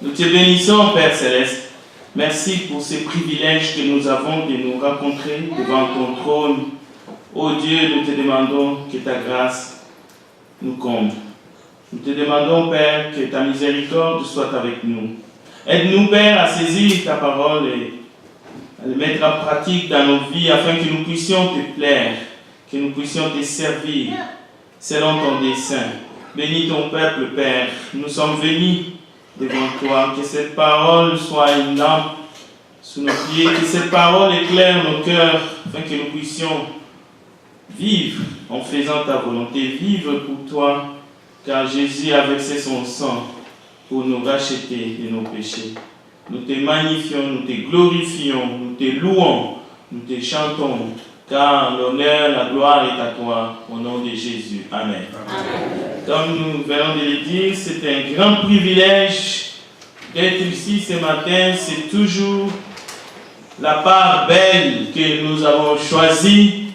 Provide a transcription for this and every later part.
Nous te bénissons, Père Céleste. Merci pour ces privilèges que nous avons de nous rencontrer devant ton trône. Ô Dieu, nous te demandons que ta grâce nous comble. Nous te demandons, Père, que ta miséricorde soit avec nous. Aide-nous, Père, à saisir ta parole et à le mettre en pratique dans nos vies afin que nous puissions te plaire, que nous puissions te servir selon ton dessein. Bénis ton peuple, Père. Nous sommes venus devant toi. Que cette parole soit une lampe sous nos pieds, que cette parole éclaire nos cœurs afin que nous puissions vivre en faisant ta volonté, vivre pour toi, car Jésus a versé son sang pour nous racheter de nos péchés. Nous te magnifions, nous te glorifions, nous te louons, nous te chantons, car l'honneur, la gloire est à toi, au nom de Jésus. Amen. Amen. Comme nous venons de le dire, c'est un grand privilège d'être ici ce matin. C'est toujours la part belle que nous avons choisie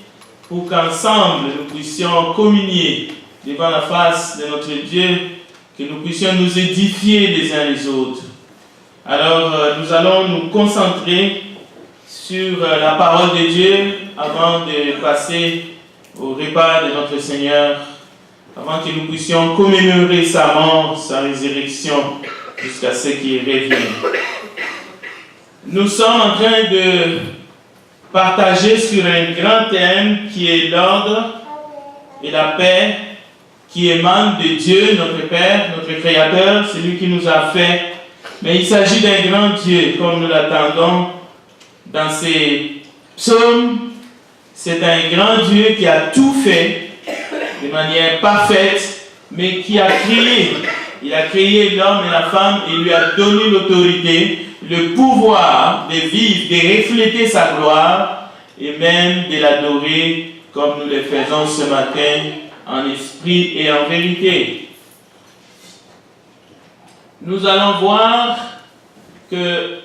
pour qu'ensemble nous puissions communier devant la face de notre Dieu, que nous puissions nous édifier les uns les autres. Alors, nous allons nous concentrer sur la parole de Dieu avant de passer au repas de notre Seigneur, avant que nous puissions commémorer sa mort, sa résurrection, jusqu'à ce qu'il revienne. Nous sommes en train de partager sur un grand thème qui est l'ordre et la paix qui émane de Dieu, notre Père, notre Créateur, celui qui nous a fait. Mais il s'agit d'un grand Dieu, comme nous l'attendons dans ces psaumes. C'est un grand Dieu qui a tout fait de manière parfaite, mais qui a créé. Il a créé l'homme et la femme et lui a donné l'autorité, le pouvoir de vivre, de refléter sa gloire et même de l'adorer comme nous le faisons ce matin en esprit et en vérité. Nous allons voir que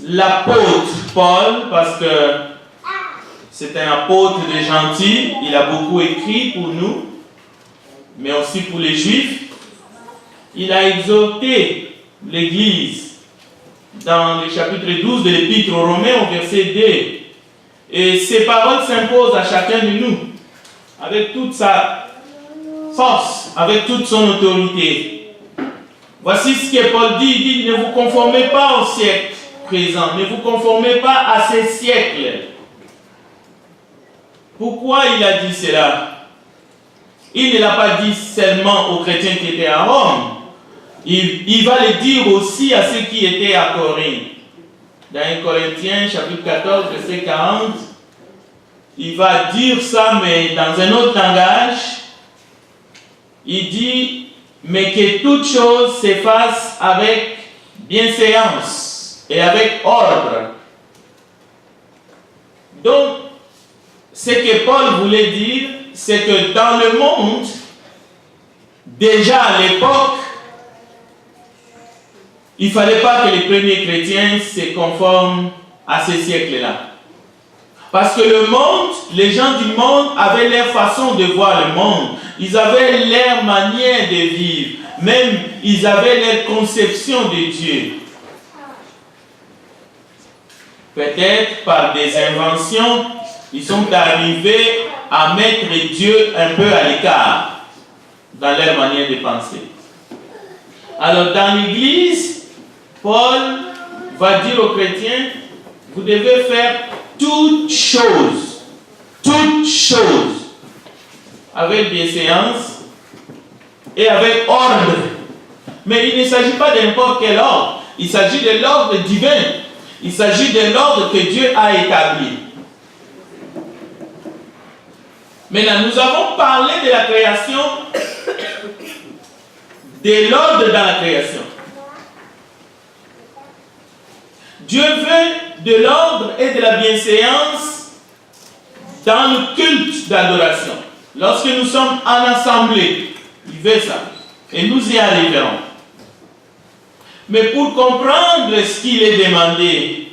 l'apôtre Paul, parce que c'est un apôtre de gentil, il a beaucoup écrit pour nous, mais aussi pour les Juifs. Il a exhorté l'Église dans le chapitre 12 de l'Épître aux Romains au verset 2. Et ces paroles s'imposent à chacun de nous, avec toute sa force, avec toute son autorité. Voici ce que Paul dit. Il dit, ne vous conformez pas au siècle présent, ne vous conformez pas à ces siècles. Pourquoi il a dit cela? Il ne l'a pas dit seulement aux chrétiens qui étaient à Rome. Il va le dire aussi à ceux qui étaient à Corinthe. Dans 1 Corinthiens, chapitre 14, verset 40, il va dire ça, mais dans un autre langage. Il dit, mais que toute chose se fasse avec bienséance et avec ordre. Donc, ce que Paul voulait dire, c'est que dans le monde, déjà à l'époque, il ne fallait pas que les premiers chrétiens se conforment à ce siècle-là. Parce que le monde, les gens du monde avaient leur façon de voir le monde. Ils avaient leur manière de vivre. Même, ils avaient leur conception de Dieu. Peut-être par des inventions, ils sont arrivés à mettre Dieu un peu à l'écart dans leur manière de penser. Alors, dans l'Église, Paul va dire aux chrétiens, vous devez faire toutes choses, avec bienséance et avec ordre. Mais il ne s'agit pas de n'importe quel ordre, il s'agit de l'ordre divin, il s'agit de l'ordre que Dieu a établi. Maintenant, nous avons parlé de la création, de l'ordre dans la création. Dieu veut de l'ordre et de la bienséance dans le culte d'adoration. Lorsque nous sommes en assemblée, il veut ça. Et nous y arriverons. Mais pour comprendre ce qu'il est demandé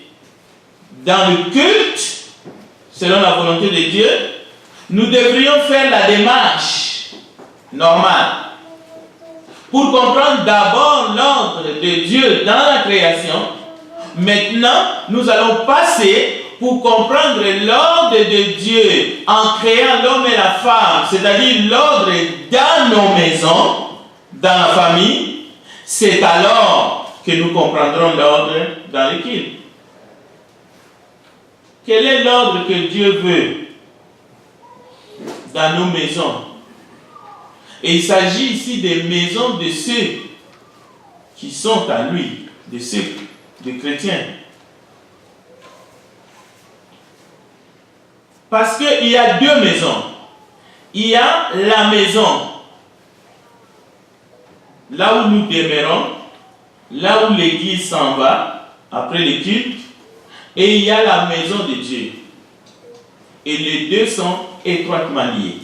dans le culte, selon la volonté de Dieu, nous devrions faire la démarche normale. Pour comprendre d'abord l'ordre de Dieu Dieu dans la création. Maintenant, nous allons passer pour comprendre l'ordre de Dieu en créant l'homme et la femme, c'est-à-dire l'ordre dans nos maisons, dans la famille. C'est alors que nous comprendrons l'ordre dans l'équipe. Quel est l'ordre que Dieu veut dans nos maisons? Et il s'agit ici des maisons de ceux qui sont à lui, de ceux des chrétiens. Parce qu'il y a deux maisons. Il y a la maison, là où nous demeurons, là où l'église s'en va, après les cultes, et il y a la maison de Dieu. Et les deux sont étroitement liés.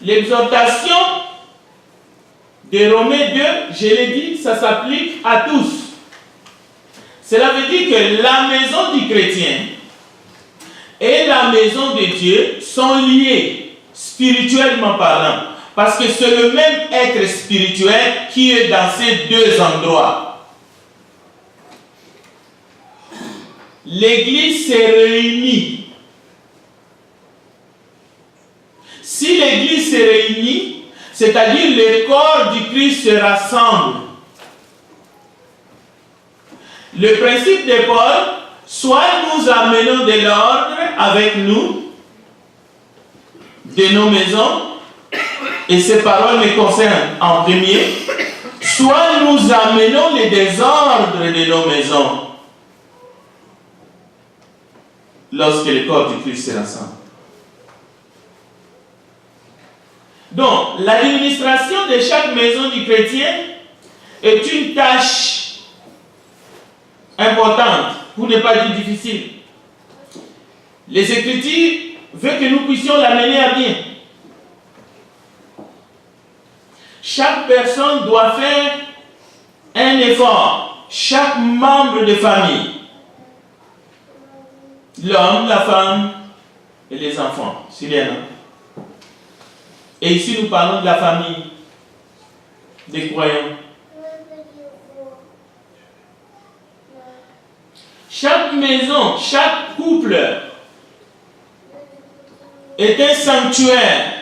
L'exhortation de Romains 2, je l'ai dit, ça s'applique à tous. Cela veut dire que la maison du chrétien et la maison de Dieu sont liées, spirituellement parlant. Parce que c'est le même être spirituel qui est dans ces deux endroits. L'église se réunit. Si l'église se réunit, c'est-à-dire le corps du Christ se rassemble. Le principe de Paul, soit nous amenons de l'ordre avec nous, de nos maisons, et ces paroles me concernent en premier, soit nous amenons les désordres de nos maisons, lorsque le corps du Christ se rassemble. Donc, l'administration de chaque maison du chrétien est une tâche importante, pour ne pas dire difficile. Les Écritures veulent que nous puissions la mener à bien. Chaque personne doit faire un effort. Chaque membre de famille. L'homme, la femme et les enfants. S'il y en a. Et ici, nous parlons de la famille des croyants. Chaque maison, chaque couple est un sanctuaire.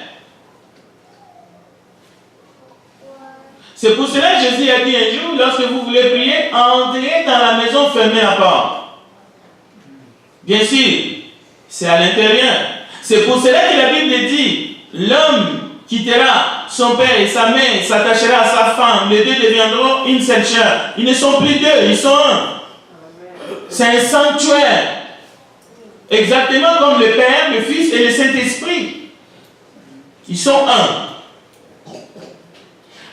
C'est pour cela que Jésus a dit un jour, lorsque vous voulez prier, entrez dans la maison fermée à part. Bien sûr, c'est à l'intérieur. C'est pour cela que la Bible dit, l'homme quittera son père et sa mère, s'attachera à sa femme, les deux deviendront une seule chair. Ils ne sont plus deux, ils sont un. C'est un sanctuaire. Exactement comme le Père, le Fils et le Saint-Esprit. Ils sont un.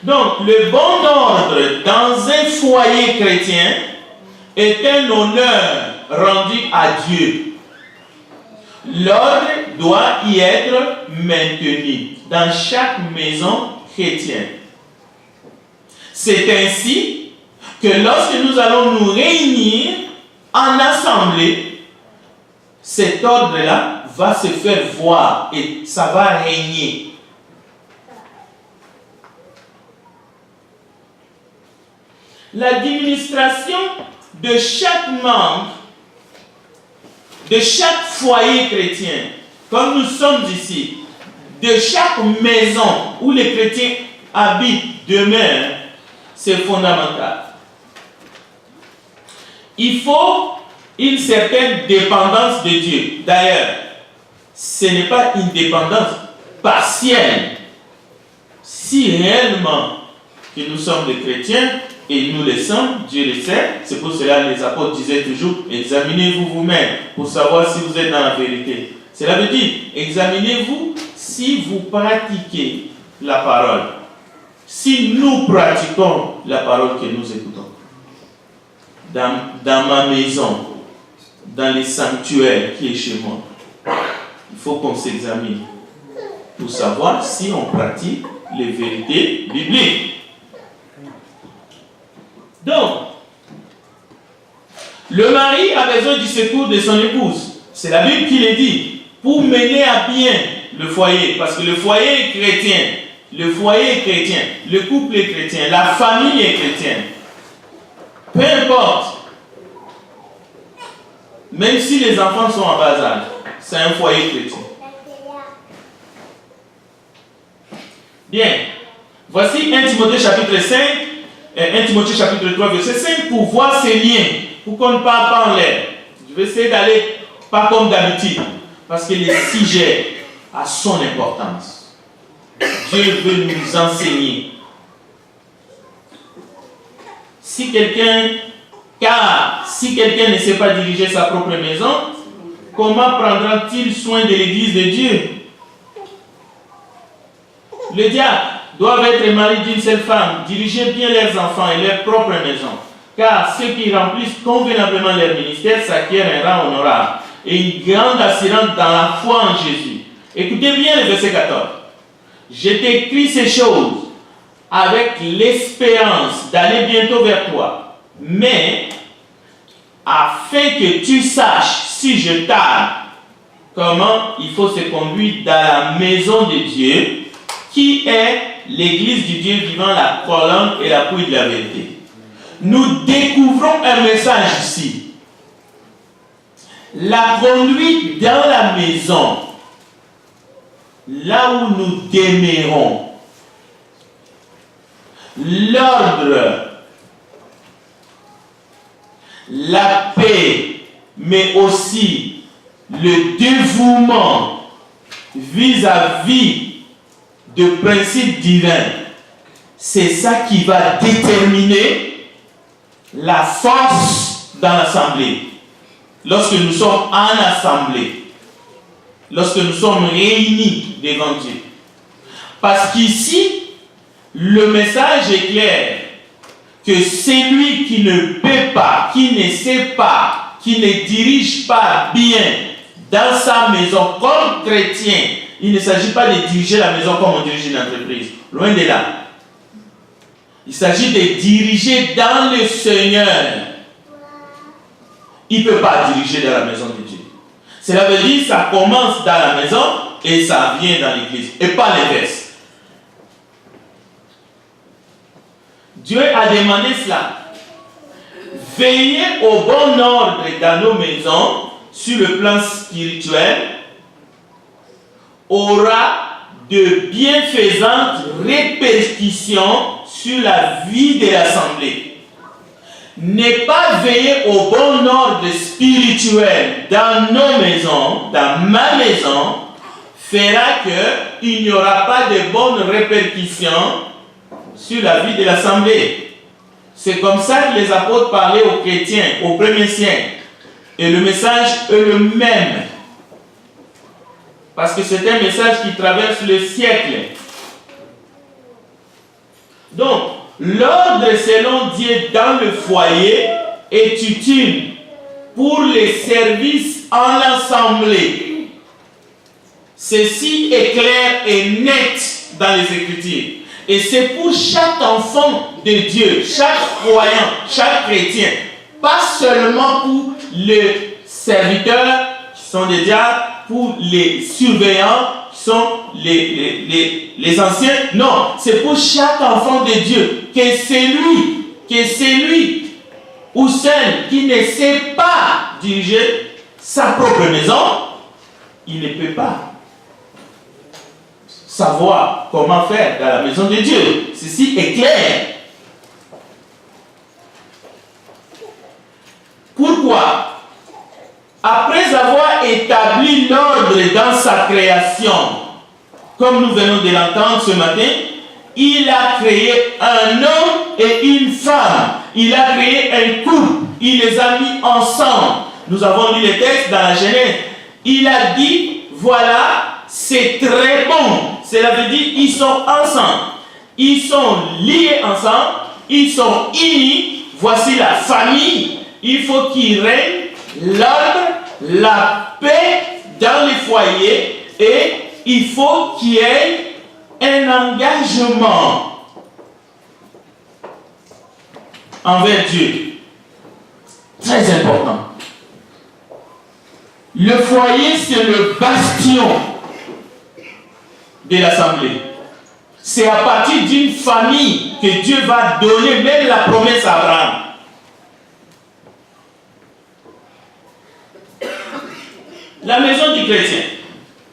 Donc, le bon ordre dans un foyer chrétien est un honneur rendu à Dieu. L'ordre doit y être maintenu dans chaque maison chrétienne. C'est ainsi que lorsque nous allons nous réunir en assemblée, cet ordre-là va se faire voir et ça va régner. L'administration de chaque membre, de chaque foyer chrétien, comme nous sommes ici, de chaque maison où les chrétiens habitent, demeurent, c'est fondamental. Il faut une certaine dépendance de Dieu. D'ailleurs, ce n'est pas une dépendance partielle. Si réellement que nous sommes des chrétiens, et nous le sommes, Dieu le sait, c'est pour cela que les apôtres disaient toujours, examinez-vous vous-même pour savoir si vous êtes dans la vérité. Cela veut dire, examinez-vous si vous pratiquez la parole. Si nous pratiquons la parole que nous écoutons. Dans ma maison, dans les sanctuaires qui est chez moi, il faut qu'on s'examine pour savoir si on pratique les vérités bibliques. Donc, le mari a besoin du secours de son épouse. C'est la Bible qui le dit. Pour mener à bien le foyer. Parce que le foyer est chrétien. le foyer est chrétien, le couple est chrétien, la famille est chrétienne. Peu importe. Même si les enfants sont en bas âge, c'est un foyer chrétien. Bien. Voici 1 Timothée chapitre 5 et 1 Timothée chapitre 3 verset 5 pour voir ces liens, pour qu'on ne parle pas en l'air. Je vais essayer d'aller pas comme d'habitude, parce que le sujet a son importance. Dieu veut nous enseigner. Car si quelqu'un ne sait pas diriger sa propre maison, comment prendra-t-il soin de l'église de Dieu? Les diacres doivent être mariés d'une seule femme, diriger bien leurs enfants et leur propre maison. Car ceux qui remplissent convenablement leur ministère s'acquièrent un rang honorable et une grande assurance dans la foi en Jésus. Écoutez bien le verset 14. Je t'écris ces choses avec l'espérance d'aller bientôt vers toi, mais afin que tu saches, si je tarde, comment il faut se conduire dans la maison de Dieu, qui est l'église du Dieu vivant, la colonne et l'appui de la vérité. Nous découvrons un message ici. La conduite dans la maison, là où nous demeurons, l'ordre, la paix, mais aussi le dévouement vis-à-vis de principes divins, c'est ça qui va déterminer la force dans l'assemblée. Lorsque nous sommes en assemblée, lorsque nous sommes réunis devant Dieu. Parce qu'ici, le message est clair que celui qui ne peut pas, qui ne sait pas, qui ne dirige pas bien dans sa maison comme chrétien, il ne s'agit pas de diriger la maison comme on dirige une entreprise. Loin de là. Il s'agit de diriger dans le Seigneur. Il ne peut pas diriger dans la maison de Dieu. Cela veut dire que ça commence dans la maison et ça vient dans l'église. Et pas l'inverse. Dieu a demandé cela. Veillez au bon ordre dans nos maisons sur le plan spirituel aura de bienfaisantes répercussions sur la vie de l'assemblée. Ne pas veiller au bon ordre spirituel dans nos maisons, dans ma maison, fera qu'il n'y aura pas de bonnes répercussions sur la vie de l'assemblée. C'est comme ça que les apôtres parlaient aux chrétiens au premier siècle. Et le message est le même. Parce que c'est un message qui traverse le siècle. Donc, l'ordre selon Dieu dans le foyer est utile pour les services en assemblée. Ceci est clair et net dans les Écritures. Et c'est pour chaque enfant de Dieu, chaque croyant, chaque chrétien. Pas seulement pour les serviteurs qui sont des diacres, pour les surveillants qui sont les anciens. Non, c'est pour chaque enfant de Dieu que celui ou celle qui ne sait pas diriger sa propre maison, il ne peut pas savoir comment faire dans la maison de Dieu. Ceci est clair. Pourquoi? Après avoir établi l'ordre dans sa création, comme nous venons de l'entendre ce matin, il a créé un homme et une femme. Il a créé un couple. Il les a mis ensemble. Nous avons lu les textes dans la Genèse. Il a dit, voilà, c'est très bon. Cela veut dire ils sont ensemble. Ils sont liés ensemble. Ils sont unis. Voici la famille. Il faut qu'il règne l'ordre, la paix dans les foyers et il faut qu'il y ait un engagement envers Dieu. Très important. Le foyer, c'est le bastion de l'assemblée. C'est à partir d'une famille que Dieu va donner même la promesse à Abraham. La maison du chrétien.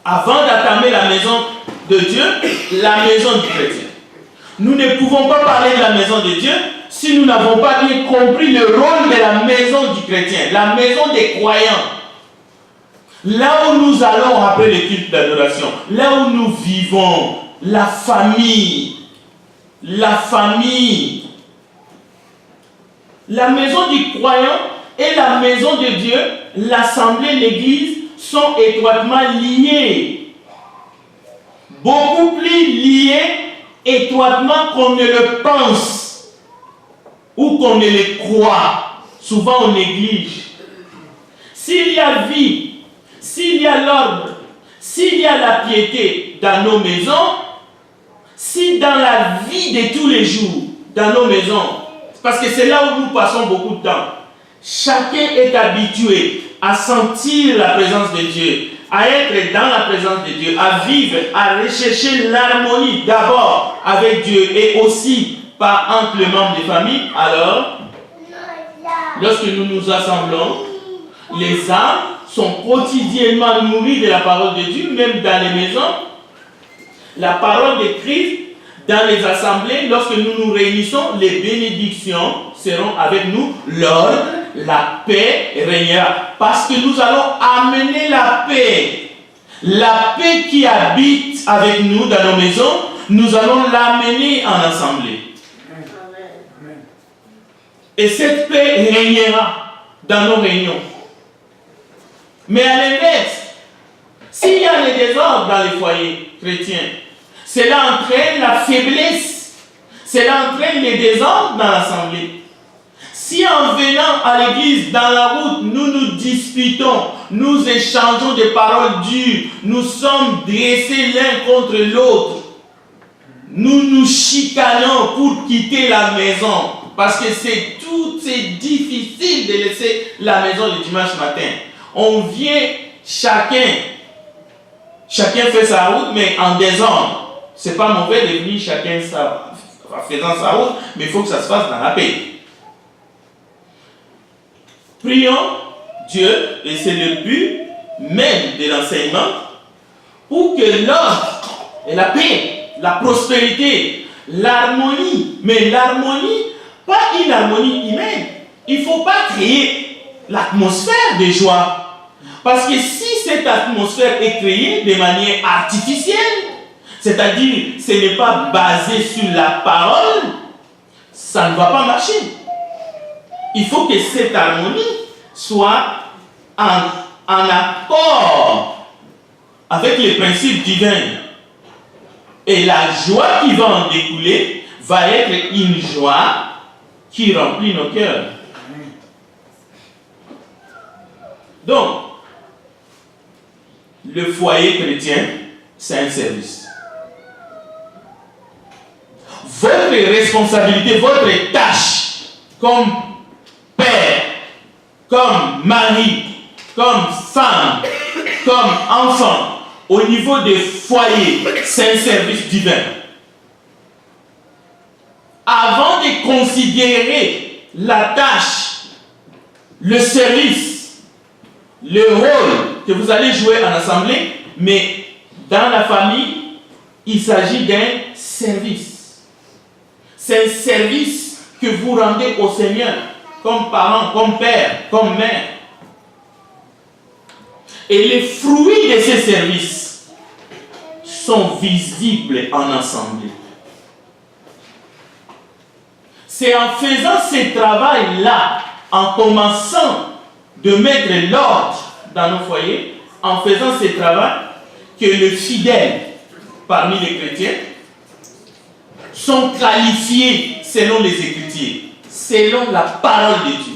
Avant d'attamer la maison de Dieu, la maison du chrétien. Nous ne pouvons pas parler de la maison de Dieu si nous n'avons pas bien compris le rôle de la maison du chrétien, la maison des croyants. Là où nous allons après le culte d'adoration, là où nous vivons, la famille. La maison du croyant et la maison de Dieu, l'assemblée, l'église, sont étroitement liés. Beaucoup plus liés étroitement qu'on ne le pense ou qu'on ne le croit. Souvent on néglige. S'il y a vie, s'il y a l'ordre, s'il y a la piété dans nos maisons, si dans la vie de tous les jours, dans nos maisons, parce que c'est là où nous passons beaucoup de temps, chacun est habitué à sentir la présence de Dieu, à être dans la présence de Dieu, à vivre, à rechercher l'harmonie d'abord avec Dieu et aussi entre les membres des familles. Alors, lorsque nous nous assemblons, les âmes sont quotidiennement nourries de la parole de Dieu, même dans les maisons. La parole de Christ dans les assemblées, lorsque nous nous réunissons, les bénédictions seront avec nous, l'ordre, la paix régnera. Parce que nous allons amener la paix. La paix qui habite avec nous dans nos maisons, nous allons l'amener en assemblée. Et cette paix régnera dans nos réunions. Mais à l'inverse, s'il y a le désordre dans les foyers chrétiens, cela entraîne la faiblesse, cela entraîne les désordres dans l'assemblée. Si en venant à l'église, dans la route, nous nous disputons, nous échangeons des paroles dures, nous sommes dressés l'un contre l'autre, nous nous chicanons pour quitter la maison, parce que c'est difficile de laisser la maison le dimanche matin. On vient, chacun fait sa route, mais en désordre. C'est pas mauvais de venir chacun faisant sa route, mais il faut que ça se fasse dans la paix. Prions Dieu, et c'est le but même de l'enseignement, pour que l'ordre et la paix, la prospérité, l'harmonie, mais l'harmonie, pas une harmonie humaine. Il ne faut pas créer l'atmosphère de joie. Parce que si cette atmosphère est créée de manière artificielle, c'est-à-dire ce n'est pas basé sur la parole, ça ne va pas marcher. Il faut que cette harmonie soit en accord avec les principes divins. Et la joie qui va en découler va être une joie qui remplit nos cœurs. Donc, le foyer chrétien, c'est un service. Votre responsabilité, votre tâche, comme père, comme mari, comme femme, comme enfant, au niveau des foyers, c'est un service divin. Avant de considérer la tâche, le service, le rôle que vous allez jouer en assemblée, mais dans la famille, il s'agit d'un service. C'est un service que vous rendez au Seigneur, comme parent, comme père, comme mère. Et les fruits de ces services sont visibles en assemblée. C'est en faisant ce travail-là, en commençant de mettre l'ordre dans nos foyers, en faisant ce travail, que les fidèles parmi les chrétiens sont qualifiés selon les Écritures, selon la parole de Dieu.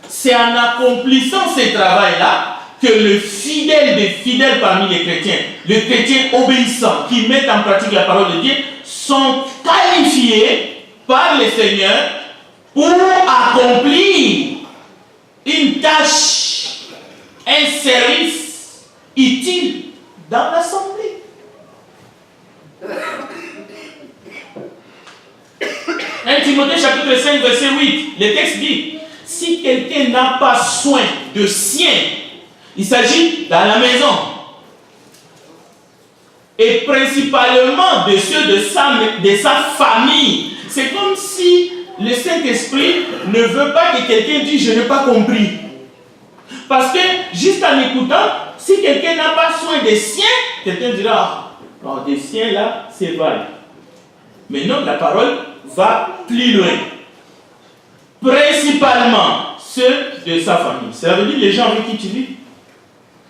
C'est en accomplissant ce travail-là que le fidèle des fidèles parmi les chrétiens, les chrétiens obéissants qui mettent en pratique la parole de Dieu, sont qualifiés par le Seigneur pour accomplir une tâche, un service utile dans l'assemblée. 1 Timothée chapitre 5 verset 8, le texte dit, si quelqu'un n'a pas soin de sien, il s'agit dans la maison, et principalement de ceux de sa famille. C'est comme si le Saint-Esprit ne veut pas que quelqu'un dise « je n'ai pas compris ». Parce que juste en écoutant, si quelqu'un n'a pas soin des siens, quelqu'un dira « oh, des siens là, c'est vrai ». Mais non, la parole va plus loin. Principalement ceux de sa famille. Ça veut dire les gens avec qui tu vis.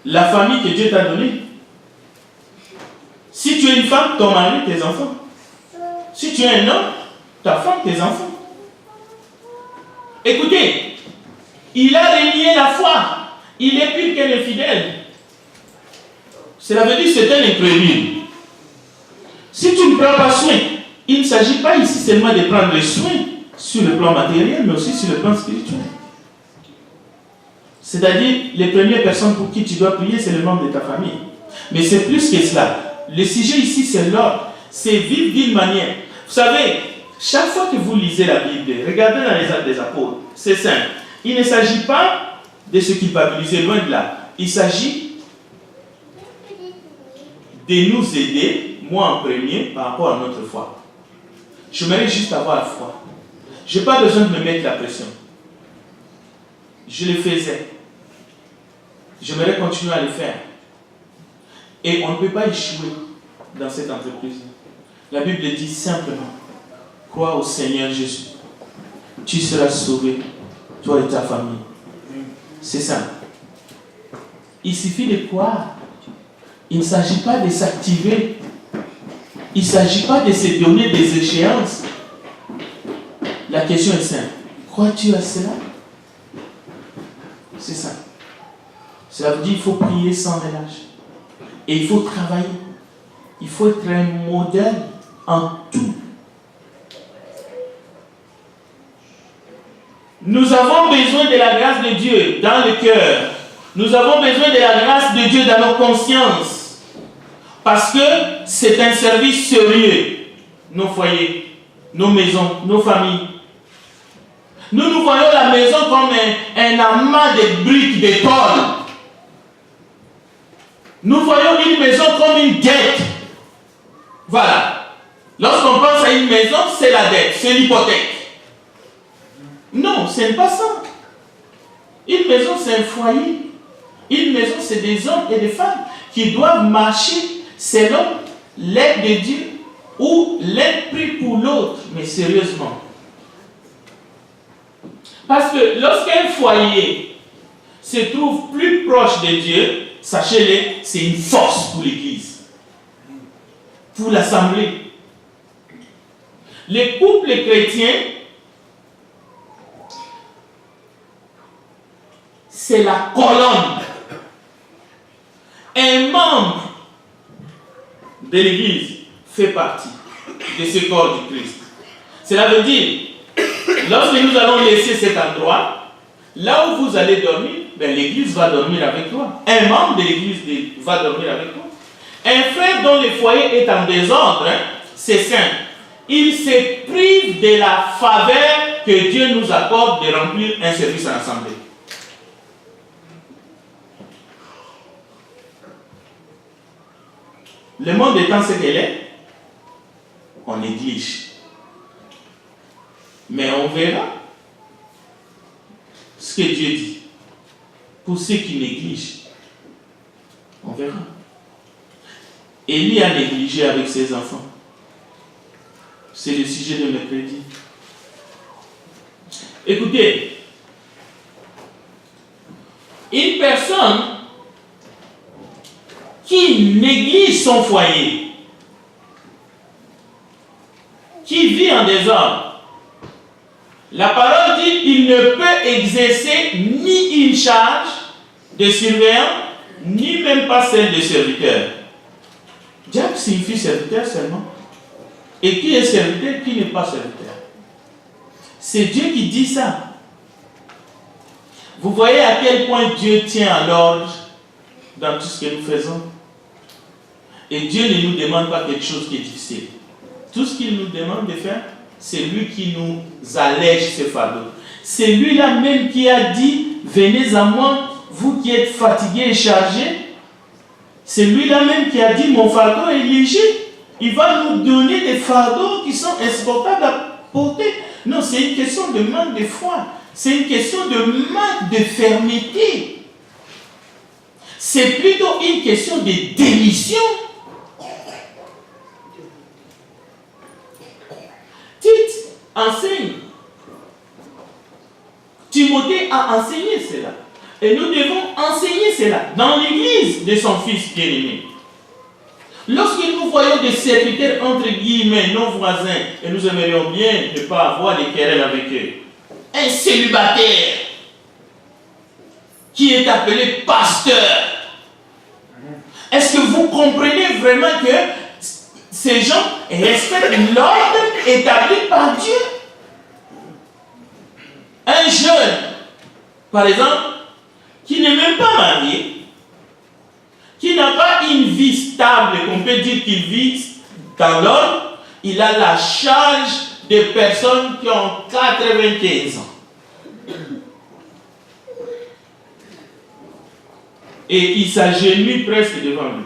La famille que Dieu t'a donnée. Si tu es une femme, ton mari, tes enfants. Si tu es un homme, ta femme, tes enfants. Écoutez, il a renié la foi. Il est pire qu'un infidèle. Cela veut dire que c'est un incrédule. Si tu ne prends pas soin, il ne s'agit pas ici seulement de prendre soin sur le plan matériel, mais aussi sur le plan spirituel. C'est-à-dire, les premières personnes pour qui tu dois prier, c'est le membre de ta famille. Mais c'est plus que cela. Le sujet ici, c'est l'ordre. C'est vivre d'une manière. Vous savez, chaque fois que vous lisez la Bible, regardez dans les Actes des Apôtres, c'est simple. Il ne s'agit pas de se culpabiliser, loin de là. Il s'agit de nous aider, moi en premier, par rapport à notre foi. Je mérite juste avoir la foi. Je n'ai pas besoin de me mettre la pression. Je le faisais. J'aimerais continuer à le faire. Et on ne peut pas échouer dans cette entreprise. La Bible dit simplement, crois au Seigneur Jésus. Tu seras sauvé, toi et ta famille. C'est ça. Il suffit de croire. Il ne s'agit pas de s'activer. Il ne s'agit pas de se donner des échéances. La question est simple. Crois-tu à cela? C'est ça. Cela veut dire qu'il faut prier sans relâche. Et il faut travailler. Il faut être un modèle en tout. Nous avons besoin de la grâce de Dieu dans le cœur. Nous avons besoin de la grâce de Dieu dans nos consciences. Parce que c'est un service sérieux. Nos foyers, nos maisons, nos familles. Nous voyons la maison comme un amas de briques, de tôles. Nous voyons une maison comme une dette. Voilà. Lorsqu'on pense à une maison, c'est la dette, c'est l'hypothèque. Non, ce n'est pas ça. Une maison, c'est un foyer. Une maison, c'est des hommes et des femmes qui doivent marcher selon l'aide de Dieu ou l'aide prise pour l'autre, mais sérieusement. Parce que lorsqu'un foyer se trouve plus proche de Dieu, sachez-le, c'est une force pour l'Église, pour l'Assemblée. Les couples chrétiens, c'est la colonne. Un membre de l'Église fait partie de ce corps du Christ. Cela veut dire, lorsque nous allons laisser cet endroit, là où vous allez dormir, ben, l'Église va dormir avec toi. Un membre de l'Église va dormir avec toi. Un frère dont le foyer est en désordre, c'est simple. Il se prive de la faveur que Dieu nous accorde de remplir un service en assemblée. Le monde étant ce qu'elle est, on néglige. Mais on verra ce que Dieu dit. Pour ceux qui négligent, on verra. Élie a négligé avec ses enfants. C'est le sujet de mercredi. Écoutez, une personne qui néglige son foyer, qui vit en désordre, la parole dit qu'il ne peut exercer ni une charge de surveillant, ni même pas celle de serviteur. Diable signifie serviteur seulement. Et qui est serviteur, qui n'est pas serviteur. C'est Dieu qui dit ça. Vous voyez à quel point Dieu tient à l'ordre dans tout ce que nous faisons. Et Dieu ne nous demande pas quelque chose qui est difficile. Tout ce qu'il nous demande de faire, c'est lui qui nous allège ce fardeau. C'est lui-là même qui a dit, venez à moi, vous qui êtes fatigués et chargés. C'est lui-là même qui a dit, mon fardeau est léger. Il va nous donner des fardeaux qui sont insupportables à porter. Non, c'est une question de manque de foi. C'est une question de manque de fermeté. C'est plutôt une question de démission. Tite enseigne. Timothée a enseigné cela. Et nous devons enseigner cela dans l'église de son fils bien-aimé. Lorsque nous voyons des serviteurs entre guillemets, nos voisins, et nous aimerions bien ne pas avoir des querelles avec eux, un célibataire qui est appelé pasteur, est-ce que vous comprenez vraiment que ces gens respectent l'ordre établi par Dieu? Un jeune, par exemple, qui n'est même pas marié, qui n'a pas une vie stable, qu'on peut dire qu'il vit dans l'ordre, il a la charge des personnes qui ont 95 ans. Et il s'agenouille presque devant lui.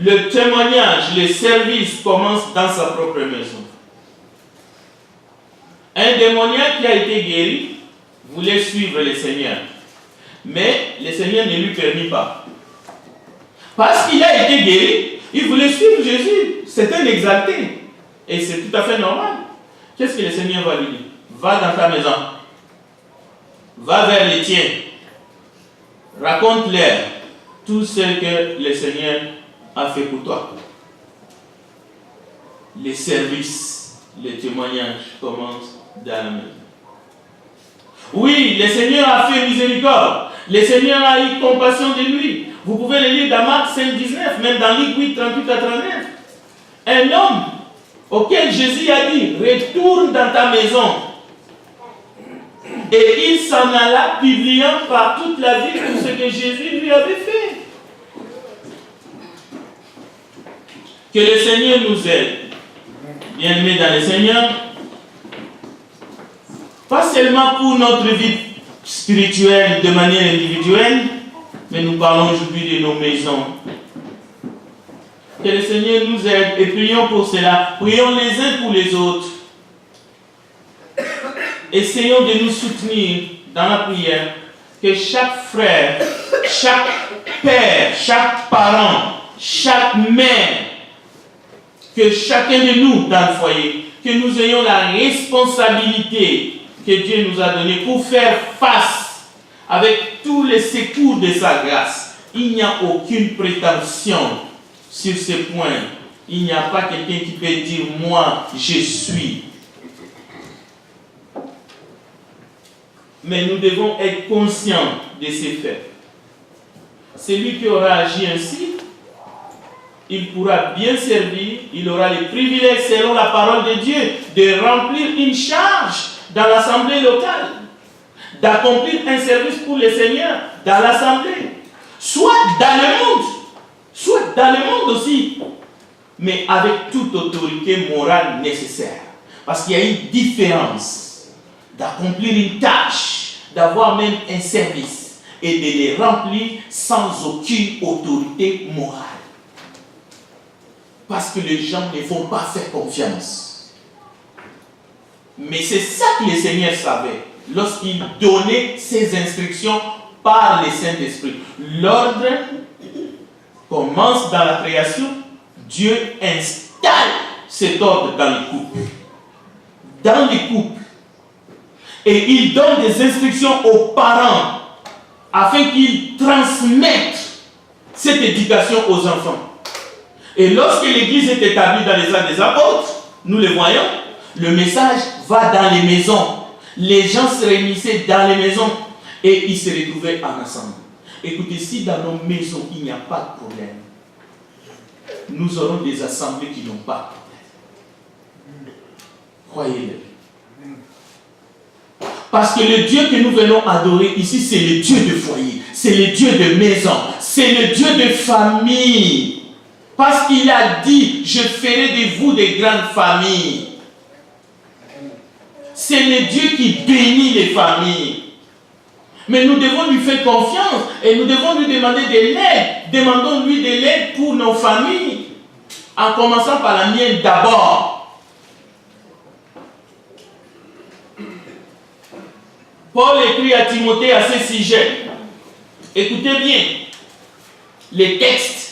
Le témoignage, le service commence dans sa propre maison. Un démoniaque qui a été guéri voulait suivre le Seigneur. Mais le Seigneur ne lui permit pas. Parce qu'il a été guéri, il voulait suivre Jésus. C'est un exalté. Et c'est tout à fait normal. Qu'est-ce que le Seigneur va lui dire? Va dans ta maison. Va vers les tiens. Raconte-leur tout ce que le Seigneur a fait pour toi. Les services, les témoignages commencent dans la maison. Oui, le Seigneur a fait miséricorde. Le Seigneur a eu compassion de lui. Vous pouvez le lire dans Marc 5, 19, même dans Luc 8, 38 à 39. Un homme auquel Jésus a dit, retourne dans ta maison. Et il s'en alla publiant par toute la ville tout ce que Jésus lui avait fait. Que le Seigneur nous aide. Bien-aimés dans le Seigneur, pas seulement pour notre vie spirituelle de manière individuelle, mais nous parlons aujourd'hui de nos maisons. Que le Seigneur nous aide et prions pour cela. Prions les uns pour les autres. Essayons de nous soutenir dans la prière. Que chaque frère, chaque père, chaque parent, chaque mère, que chacun de nous dans le foyer, que nous ayons la responsabilité que Dieu nous a donnée pour faire face avec tous les secours de sa grâce. Il n'y a aucune prétention sur ce point. Il n'y a pas quelqu'un qui peut dire « moi, je suis ». Mais nous devons être conscients de ces faits. Celui qui aura agi ainsi, il pourra bien servir, il aura les privilèges selon la parole de Dieu de remplir une charge dans l'assemblée locale, d'accomplir un service pour le Seigneur dans l'assemblée, soit dans le monde aussi, mais avec toute autorité morale nécessaire. Parce qu'il y a une différence d'accomplir une tâche, d'avoir même un service et de les remplir sans aucune autorité morale. Parce que les gens ne vont pas faire confiance. Mais c'est ça que le Seigneur savait lorsqu'il donnait ses instructions par le Saint-Esprit. L'ordre commence dans la création. Dieu installe cet ordre dans les couples. Dans les couples. Et il donne des instructions aux parents afin qu'ils transmettent cette éducation aux enfants. Et lorsque l'Église est établie dans les actes des apôtres, nous le voyons, le message va dans les maisons. Les gens se réunissaient dans les maisons et ils se retrouvaient en assemblée. Écoutez, si dans nos maisons il n'y a pas de problème, nous aurons des assemblées qui n'ont pas de problème. Croyez-le. Parce que le Dieu que nous venons adorer ici, c'est le Dieu de foyer, c'est le Dieu de maison, c'est le Dieu de famille. Parce qu'il a dit, je ferai de vous des grandes familles. C'est le Dieu qui bénit les familles. Mais nous devons lui faire confiance et nous devons lui demander de l'aide. Demandons-lui de l'aide pour nos familles, en commençant par la mienne d'abord. Paul écrit à Timothée à ce sujet. Écoutez bien les textes.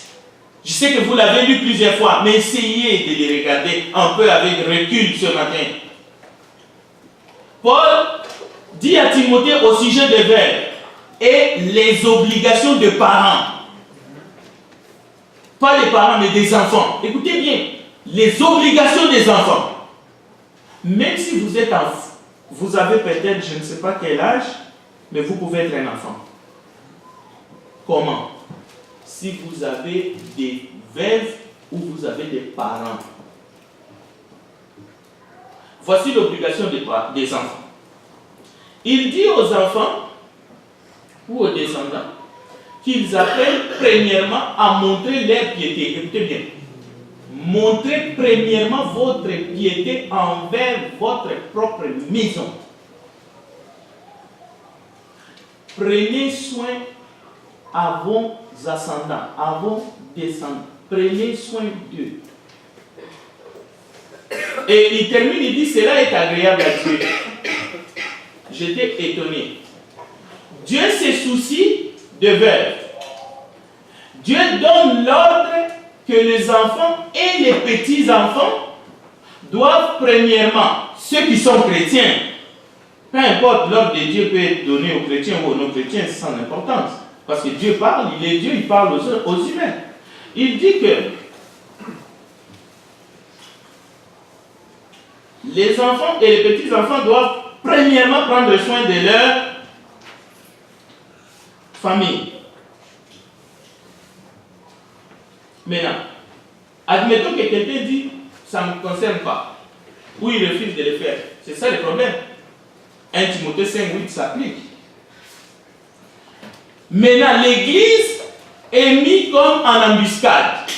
Je sais que vous l'avez lu plusieurs fois, mais essayez de les regarder un peu avec recul ce matin. Paul dit à Timothée au sujet des verbes et les obligations des parents. Pas les parents, mais des enfants. Écoutez bien, les obligations des enfants. Même si vous êtes enfant, vous avez peut-être, je ne sais pas quel âge, mais vous pouvez être un enfant. Comment? Si vous avez des veuves ou vous avez des parents. Voici l'obligation des enfants. Il dit aux enfants ou aux descendants qu'ils appellent premièrement à montrer leur piété. Écoutez bien. Montrez premièrement votre piété envers votre propre maison. Prenez soin à vos ascendants, à vos descendants. Prenez soin d'eux. Et il termine, il dit, cela est agréable à Dieu. J'étais étonné. Dieu se soucie de veuves. Dieu donne l'ordre que les enfants et les petits-enfants doivent premièrement, ceux qui sont chrétiens, peu importe, l'ordre de Dieu peut être donné aux chrétiens ou aux non-chrétiens, c'est sans importance. Parce que Dieu parle, il est Dieu, il parle aux humains. Il dit que les enfants et les petits-enfants doivent premièrement prendre soin de leur famille. Maintenant, admettons que quelqu'un dit, ça ne me concerne pas, ou il refuse de le faire. C'est ça le problème. 1 Timothée 5:8 s'applique. Maintenant, l'église est mise comme en embuscade.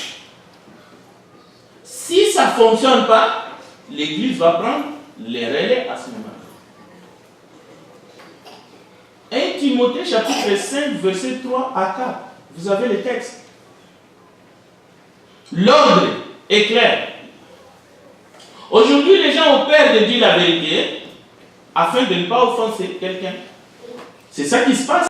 Si ça ne fonctionne pas, l'église va prendre les relais à ce moment-là. 1 Timothée chapitre 5, verset 3 à 4. Vous avez le texte. L'ordre est clair. Aujourd'hui, les gens ont peur de dire la vérité afin de ne pas offenser quelqu'un. C'est ça qui se passe.